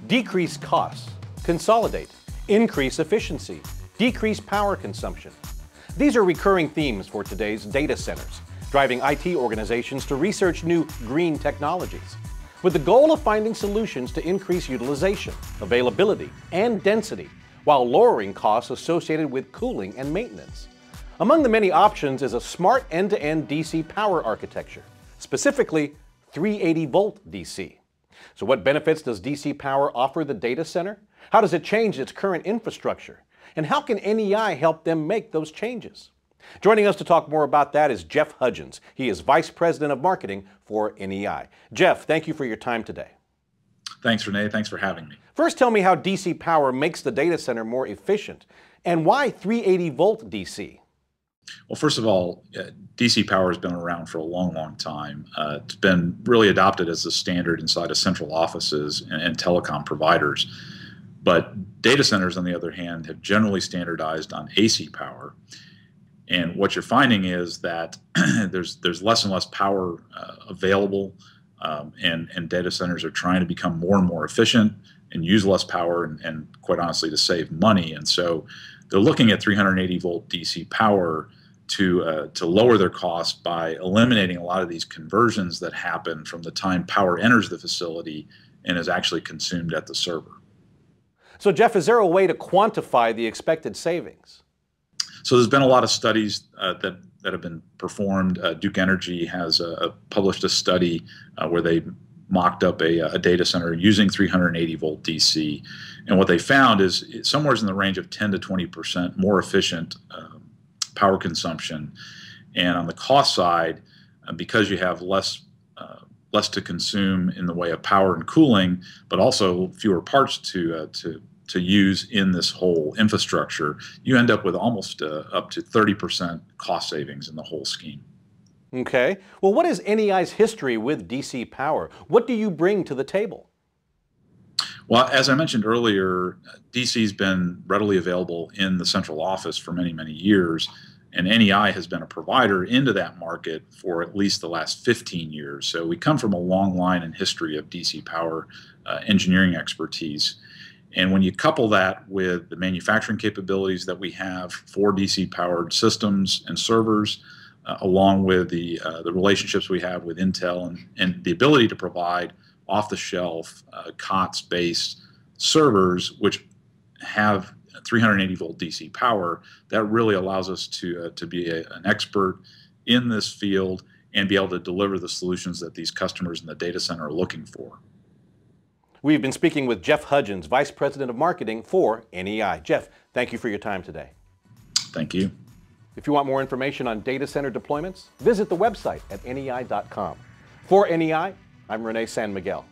decrease costs, consolidate, increase efficiency, decrease power consumption. These are recurring themes for today's data centers, driving IT organizations to research new green technologies, with the goal of finding solutions to increase utilization, availability, and density, while lowering costs associated with cooling and maintenance. Among the many options is a smart end-to-end DC power architecture, specifically 380-volt DC. So what benefits does DC power offer the data center? How does it change its current infrastructure? And how can NEI help them make those changes? Joining us to talk more about that is Jeff Hudgins. He is Vice President of Marketing for NEI. Jeff, thank you for your time today. Thanks, Renee. Thanks for having me. First, tell me how DC power makes the data center more efficient, and why 380-volt DC? Well, first of all, DC power has been around for a long, long time. It's been really adopted as a standard inside of central offices and telecom providers. But data centers, on the other hand, have generally standardized on AC power. And what you're finding is that there's less and less power available, and data centers are trying to become more and more efficient and use less power and quite honestly, to save money. And so they're looking at 380-volt DC power to lower their costs by eliminating a lot of these conversions that happen from the time power enters the facility and is actually consumed at the server. So Jeff, is there a way to quantify the expected savings? So there's been a lot of studies that have been performed. Duke Energy has published a study where they mocked up a data center using 380-volt DC. And what they found is somewhere in the range of 10 to 20% more efficient power consumption. And on the cost side, because you have less to consume in the way of power and cooling, but also fewer parts to use in this whole infrastructure, you end up with almost up to 30% cost savings in the whole scheme. Okay. Well, what is NEI's history with DC power? What do you bring to the table? Well, as I mentioned earlier, DC's been readily available in the central office for many, many years, and NEI has been a provider into that market for at least the last 15 years. So we come from a long line and history of DC power engineering expertise. And when you couple that with the manufacturing capabilities that we have for DC powered systems and servers, along with the relationships we have with Intel and the ability to provide off-the-shelf COTS-based servers, which have 380-volt DC power, that really allows us to be an expert in this field and be able to deliver the solutions that these customers in the data center are looking for. We've been speaking with Jeff Hudgins, Vice President of Marketing for NEI. Jeff, thank you for your time today. Thank you. If you want more information on data center deployments, visit the website at nei.com. For NEI, I'm Renee San Miguel.